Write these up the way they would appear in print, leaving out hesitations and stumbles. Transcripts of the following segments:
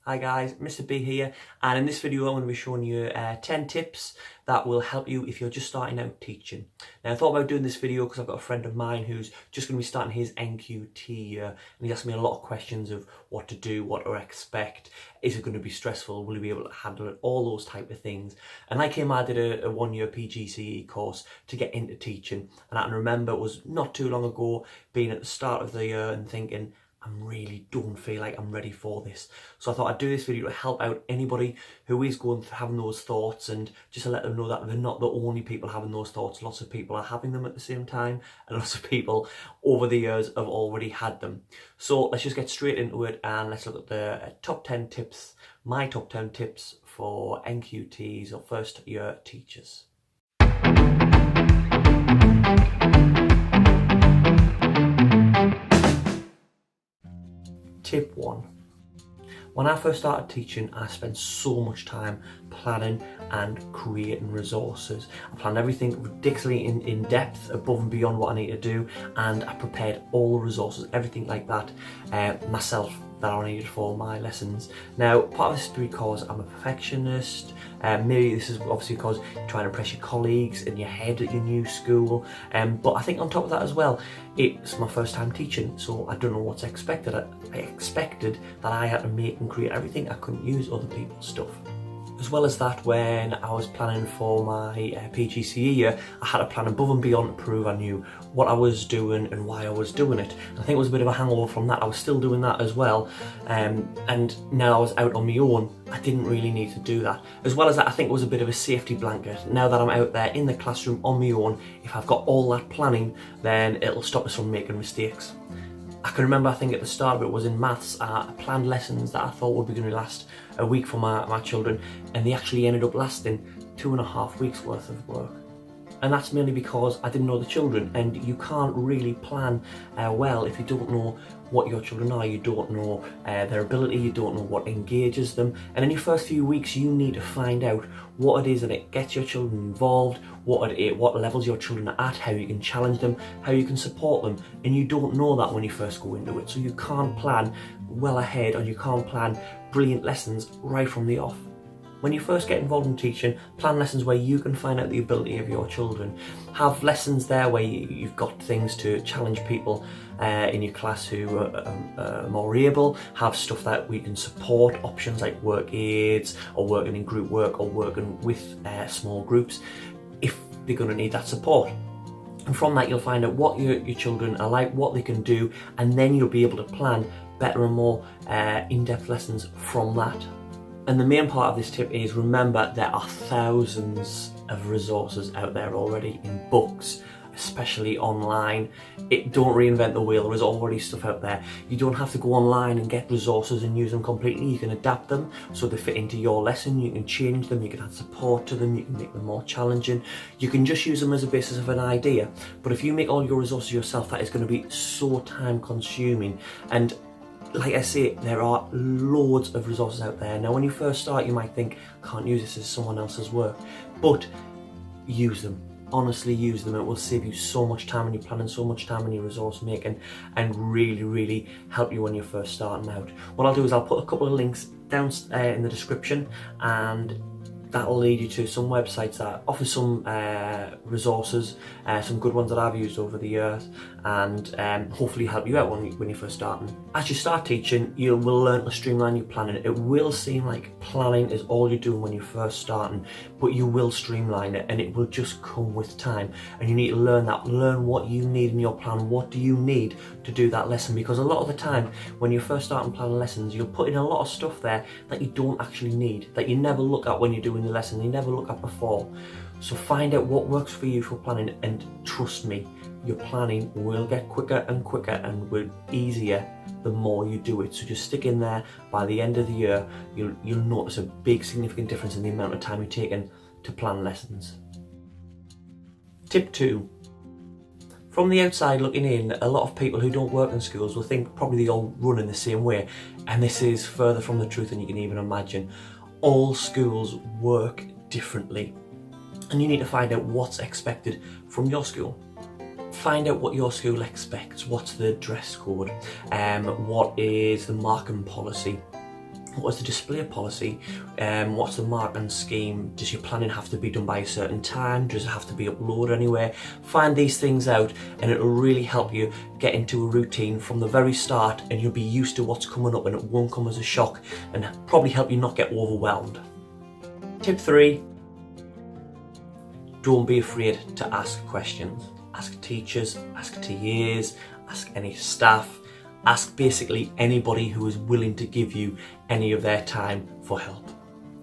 Hi guys, Mr. B here, and in this video I'm going to be showing you 10 tips that will help you if you're just starting out teaching. Now I thought about doing this video because I've got a friend of mine who's just going to be starting his NQT year, and he asked me a lot of questions of what to do, what to expect, is it going to be stressful, will he be able to handle it, all those type of things. And like him, I did a 1-year PGCE course to get into teaching, and I can remember it was not too long ago being at the start of the year and thinking, I really don't feel like I'm ready for this. So I thought I'd do this video to help out anybody who is having those thoughts, and just to let them know that they're not the only people having those thoughts. Lots of people are having them at the same time, and lots of people over the years have already had them. So let's just get straight into it and let's look at the top 10 tips, my top 10 tips for NQTs or first year teachers. Tip 1. When I first started teaching, I spent so much time planning and creating resources. I planned everything ridiculously in depth, above and beyond what I need to do, and I prepared all the resources, everything like that, myself, that I needed for my lessons. Now, part of this is because I'm a perfectionist. Maybe this is obviously because you're trying to impress your colleagues in your head at your new school. But I think on top of that as well, it's my first time teaching, so I don't know what's expected. I expected that I had to make and create everything. I couldn't use other people's stuff. As well as that, when I was planning for my PGCE year, I had to plan above and beyond to prove I knew what I was doing and why I was doing it. And I think it was a bit of a hangover from that. I was still doing that as well, and now I was out on my own, I didn't really need to do that. As well as that, I think it was a bit of a safety blanket. Now that I'm out there in the classroom on my own, if I've got all that planning, then it'll stop us from making mistakes. I can remember, I think at the start of it was in maths, I planned lessons that I thought would be going to last a week for my children, and they actually ended up lasting 2.5 weeks worth of work. And that's mainly because I didn't know the children, and you can't really plan well if you don't know what your children are, you don't know their ability, you don't know what engages them. And in your first few weeks you need to find out what it is that it gets your children involved, what levels your children are at, how you can challenge them, how you can support them. And you don't know that when you first go into it, so you can't plan well ahead, or you can't plan brilliant lessons right from the off. When you first get involved in teaching, plan lessons where you can find out the ability of your children. Have lessons there where you've got things to challenge people in your class who are more able. Have stuff that we can support, options like work aids, or working in group work, or working with small groups if they're going to need that support. And from that you'll find out what your children are like, what they can do, and then you'll be able to plan better and more in-depth lessons from that. And the main part of this tip is, remember, there are thousands of resources out there already in books, especially online. Don't reinvent the wheel, there is already stuff out there. You don't have to go online and get resources and use them completely. You can adapt them so they fit into your lesson, you can change them, you can add support to them, you can make them more challenging. You can just use them as a basis of an idea. But if you make all your resources yourself, that is going to be so time consuming. And like I say, there are loads of resources out there. Now when you first start you might think, can't use this as someone else's work, but use them. Honestly, use them. It will save you so much time when you're planning, so much time when you're resource making, and really help you when you're first starting out. What I'll do is I'll put a couple of links down in the description, and that'll lead you to some websites that offer some resources, some good ones that I've used over the years, and hopefully help you out when you're first starting. As you start teaching, you will learn to streamline your planning. It will seem like planning is all you're doing when you're first starting, but you will streamline it, and it will just come with time. And you need to learn that. Learn what you need in your plan. What do you need to do that lesson? Because a lot of the time, when you're first starting planning lessons, you'll put in a lot of stuff there that you don't actually need, that you never look at when you're doing the lesson, you never look at before. So find out what works for you for planning, and trust me, your planning will get quicker and quicker and will easier the more you do it. So just stick in there. By the end of the year, you'll notice a big significant difference in the amount of time you're taking to plan lessons. Tip 2. From the outside looking in, a lot of people who don't work in schools will think probably they all run in the same way, and this is further from the truth than you can even imagine. All schools work differently, and you need to find out what's expected from your school. Find out what your school expects. What's the dress code? What is the marking policy? What is the display policy? What's the marking scheme? Does your planning have to be done by a certain time? Does it have to be uploaded anywhere? Find these things out and it will really help you get into a routine from the very start, and you'll be used to what's coming up and it won't come as a shock, and probably help you not get overwhelmed. Tip 3, don't be afraid to ask questions. Ask teachers, ask TAs, ask any staff, ask basically anybody who is willing to give you any of their time for help.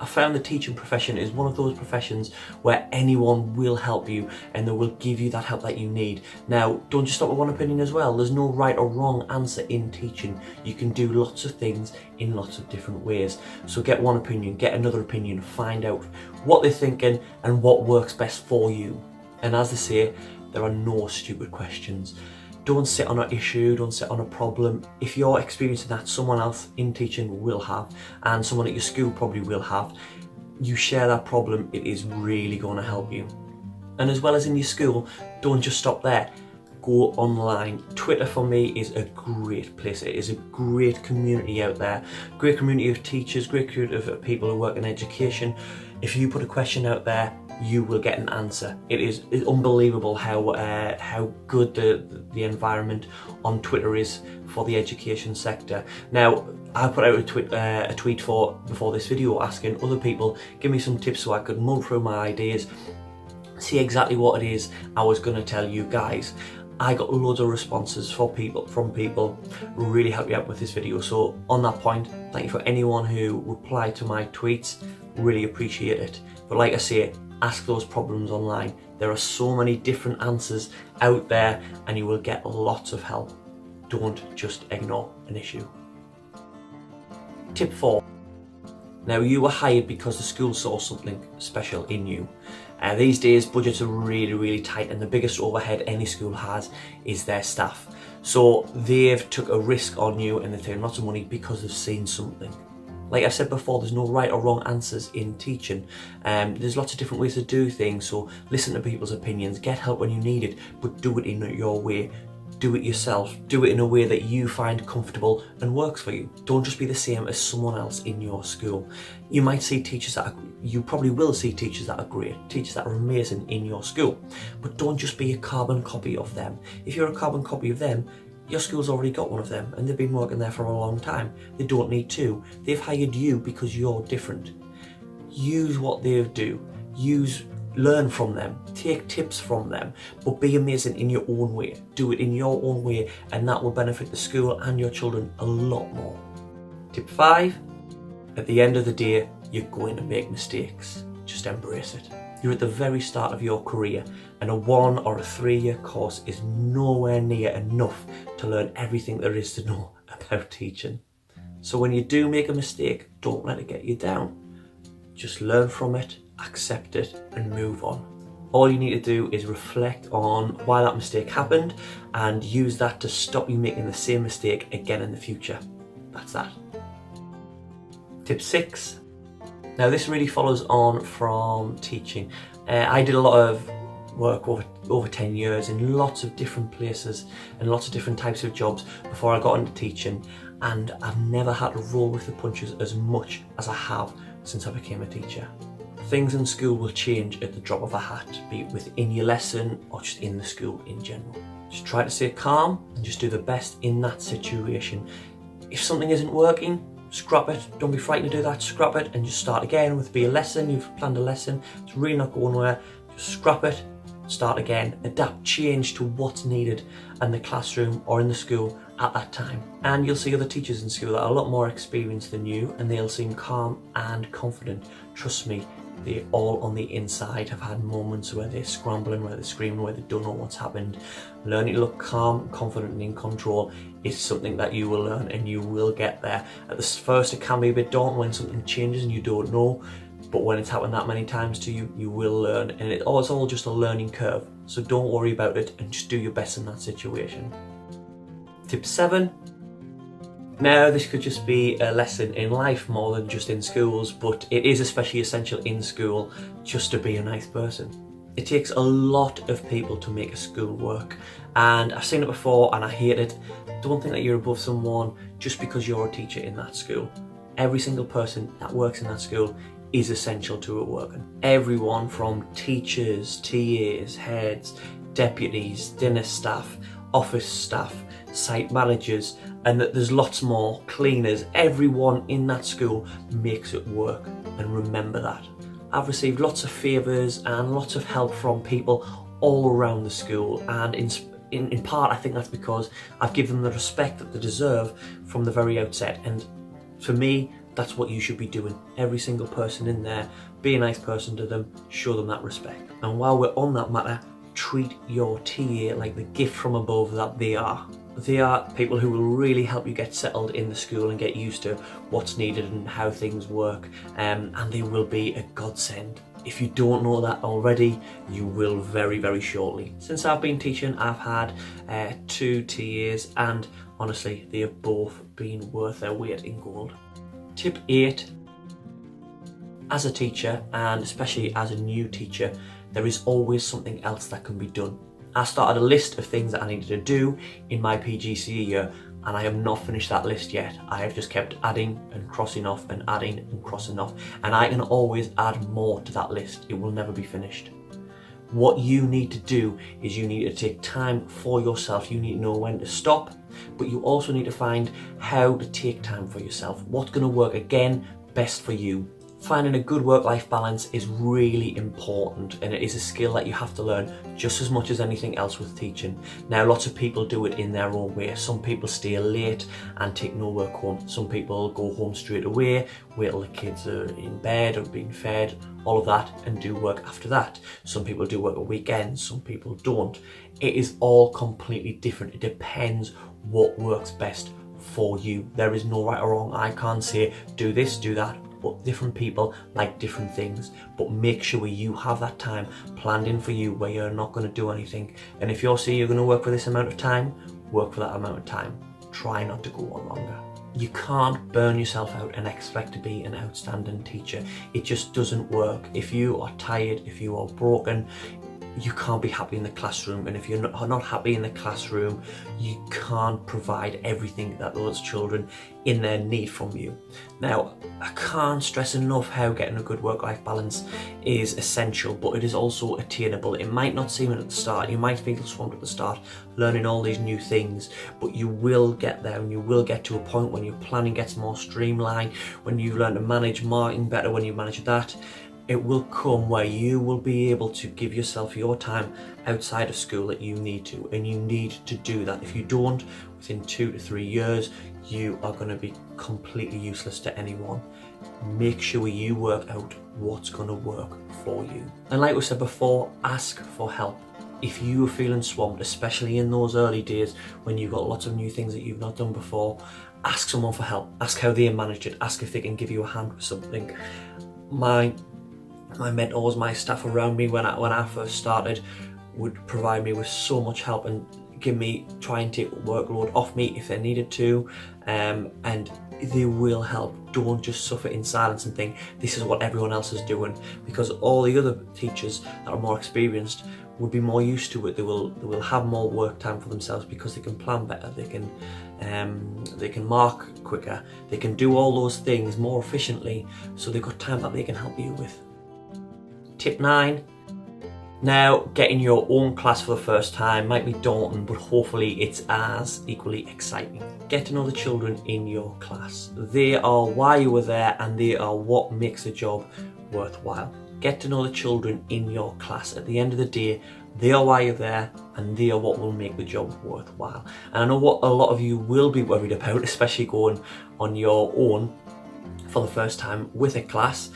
I found the teaching profession is one of those professions where anyone will help you and they will give you that help that you need. Now, don't just stop with one opinion as well. There's no right or wrong answer in teaching. You can do lots of things in lots of different ways. So get one opinion, get another opinion, find out what they're thinking and what works best for you. And as they say, there are no stupid questions. Don't sit on an issue, don't sit on a problem. If you're experiencing that, someone else in teaching will have, and someone at your school probably will have. You share that problem, it is really going to help you. And as well as in your school, don't just stop there. Go online. Twitter for me is a great place. It is a great community out there. Great community of teachers, great community of people who work in education. If you put a question out there, you will get an answer. It's unbelievable how good the environment on Twitter is for the education sector. Now, I put out a tweet before this video asking other people, give me some tips so I could mull through my ideas, see exactly what it is I was going to tell you guys. I got loads of responses from people who really helped me out with this video. So on that point, thank you for anyone who replied to my tweets. Really appreciate it. But like I say, ask those problems online. There are so many different answers out there and you will get lots of help. Don't just ignore an issue. Tip 4. Now, you were hired because the school saw something special in you. These days budgets are really tight, and the biggest overhead any school has is their staff. So they've took a risk on you and they're taking lots of money because they've seen something. Like I said before, there's no right or wrong answers in teaching. There's lots of different ways to do things, so listen to people's opinions, get help when you need it, but do it in your way. Do it yourself. Do it in a way that you find comfortable and works for you. Don't just be the same as someone else in your school. You might see teachers you probably will see teachers that are great, teachers that are amazing in your school, but don't just be a carbon copy of them. If you're a carbon copy of them, your school's already got one of them and they've been working there for a long time. They don't need two. They've hired you because you're different. Use what they do. Learn from them, take tips from them, but be amazing in your own way. Do it in your own way, and that will benefit the school and your children a lot more. Tip 5, at the end of the day, you're going to make mistakes. Just embrace it. You're at the very start of your career, and a 1 or a 3-year course is nowhere near enough to learn everything there is to know about teaching. So when you do make a mistake, don't let it get you down. Just learn from it, accept it and move on. All you need to do is reflect on why that mistake happened and use that to stop you making the same mistake again in the future. That's that. Tip 6. Now this really follows on from teaching. I did a lot of work over 10 years in lots of different places and lots of different types of jobs before I got into teaching, and I've never had to roll with the punches as much as I have since I became a teacher. Things in school will change at the drop of a hat, be it within your lesson or just in the school in general. Just try to stay calm and just do the best in that situation. If something isn't working, scrap it. Don't be frightened to do that. Scrap it and just start again. With be a lesson, you've planned a lesson, it's really not going where, just scrap it, start again, adapt, change to what's needed in the classroom or in the school at that time. And you'll see other teachers in school that are a lot more experienced than you, and they'll seem calm and confident. Trust me, they all on the inside have had moments where they're scrambling, where they're screaming, where they don't know what's happened. Learning to look calm, confident and in control is something that you will learn, and you will get there. At the first it can be a bit daunting when something changes and you don't know, but when it's happened that many times to you, you will learn, and it's all just a learning curve. So don't worry about it and just do your best in that situation. Tip 7. Now, this could just be a lesson in life more than just in schools, but it is especially essential in school just to be a nice person. It takes a lot of people to make a school work, and I've seen it before and I hate it. Don't think that you're above someone just because you're a teacher in that school. every single person that works in that school is essential to it working. Everyone from teachers, TAs, heads, deputies, dinner staff, office staff, site managers, and that there's lots more, cleaners, everyone in that school makes it work, and remember that. I've received lots of favours and lots of help from people all around the school, and in part I think that's because I've given them the respect that they deserve from the very outset, and for me that's what you should be doing. Every single person in there, be a nice person to them, show them that respect. And while we're on that matter, treat your TA like the gift from above that they are. They are people who will really help you get settled in the school and get used to what's needed and how things work, and they will be a godsend. If you don't know that already, you will very, very shortly. Since I've been teaching, I've had 2 TAs, and honestly, they have both been worth their weight in gold. Tip 8. As a teacher, and especially as a new teacher, there is always something else that can be done. I started a list of things that I needed to do in my PGCE year, and I have not finished that list yet. I have just kept adding and crossing off and adding and crossing off, and I can always add more to that list. It will never be finished. What you need to do is you need to take time for yourself. You need to know when to stop, but you also need to find how to take time for yourself. What's going to work again best for you. Finding a good work-life balance is really important, and it is a skill that you have to learn just as much as anything else with teaching. Now, lots of people do it in their own way. Some people stay late and take no work home. Some people go home straight away, wait till the kids are in bed or being fed, all of that, and do work after that. Some people do work at weekends, some people don't. It is all completely different. It depends what works best for you. There is no right or wrong. I can't say do this, do that. But different people like different things, but make sure you have that time planned in for you where you're not going to do anything. And if you're saying you're going to work for this amount of time, work for that amount of time. Try not to go on longer. You can't burn yourself out and expect to be an outstanding teacher. It just doesn't work. If you are tired, if you are broken, you can't be happy in the classroom, and if you're not happy in the classroom, you can't provide everything that those children in there need from you. Now, I can't stress enough how getting a good work-life balance is essential, but it is also attainable. It might not seem it at the start. You might feel swamped at the start, learning all these new things, but you will get there, and you will get to a point when your planning gets more streamlined, when you learn to manage marketing better, when you manage that. It will come where you will be able to give yourself your time outside of school that you need to, and you need to do that. If you don't, within 2 to 3 years, you are going to be completely useless to anyone. Make sure you work out what's going to work for you. And like we said before, ask for help. If you are feeling swamped, especially in those early days when you've got lots of new things that you've not done before, ask someone for help. Ask how they managed it. Ask if they can give you a hand with something. My mentors, my staff around me when I first started would provide me with so much help and try and take workload off me if they needed to, and they will help. Don't just suffer in silence and think this is what everyone else is doing, because all the other teachers that are more experienced would be more used to it. They will have more work time for themselves because they can plan better, they can mark quicker, they can do all those things more efficiently, so they've got time that they can help you with. Tip 9. Now, getting your own class for the first time might be daunting, but hopefully it's as equally exciting. Get to know the children in your class. They are why you were there, and they are what makes the job worthwhile. Get to know the children in your class. At the end of the day, they are why you're there, and they are what will make the job worthwhile. And I know what a lot of you will be worried about, especially going on your own for the first time with a class.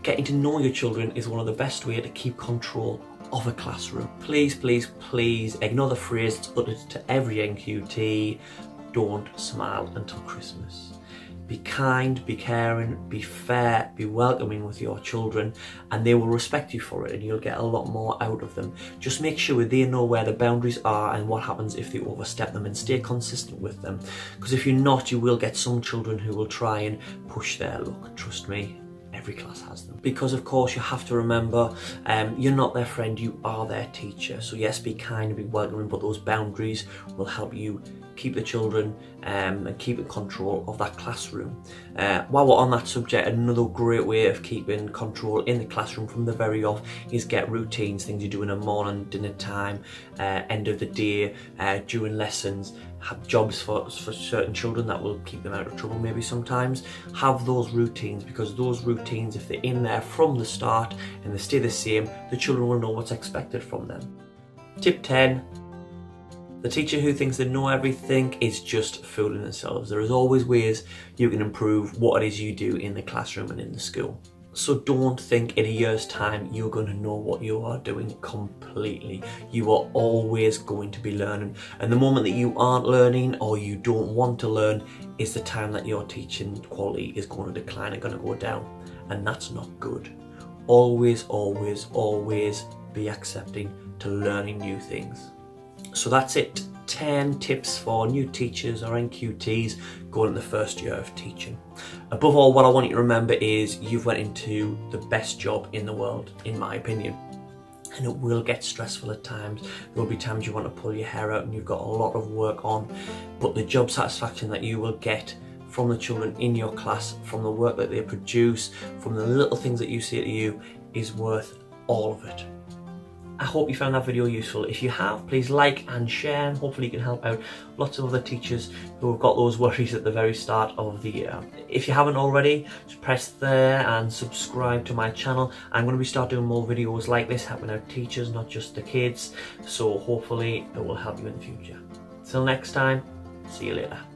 Getting to know your children is one of the best ways to keep control of a classroom. Please, please, please ignore the phrase that's uttered to every NQT, don't smile until Christmas. Be kind, be caring, be fair, be welcoming with your children, and they will respect you for it, and you'll get a lot more out of them. Just make sure they know where the boundaries are and what happens if they overstep them, and stay consistent with them. Because if you're not, you will get some children who will try and push their luck. Trust me. Every class has them. Because of course you have to remember, you're not their friend, you are their teacher. So yes, be kind and be welcoming, but those boundaries will help you keep the children and keep in control of that classroom. While we're on that subject, another great way of keeping control in the classroom from the very off is get routines, things you do in the morning, dinner time, end of the day, during lessons. Have jobs for certain children that will keep them out of trouble maybe sometimes. Have those routines, because those routines, if they're in there from the start and they stay the same, the children will know what's expected from them. Tip 10. The teacher who thinks they know everything is just fooling themselves. There is always ways you can improve what it is you do in the classroom and in the school. So don't think in a year's time you're going to know what you are doing completely. You are always going to be learning. And the moment that you aren't learning or you don't want to learn is the time that your teaching quality is going to decline and going to go down. And that's not good. Always, always, always be accepting to learning new things. So that's it. 10 tips for new teachers or NQTs going in the first year of teaching. Above all, what I want you to remember is you've went into the best job in the world, in my opinion. And it will get stressful at times. There will be times you want to pull your hair out and you've got a lot of work on. But the job satisfaction that you will get from the children in your class, from the work that they produce, from the little things that you say to you, is worth all of it. I hope you found that video useful. If you have, please like and share, and hopefully you can help out lots of other teachers who have got those worries at the very start of the year. If you haven't already, just press there and subscribe to my channel. I'm going to start doing more videos like this, helping out teachers, not just the kids. So hopefully it will help you in the future. Till next time, see you later.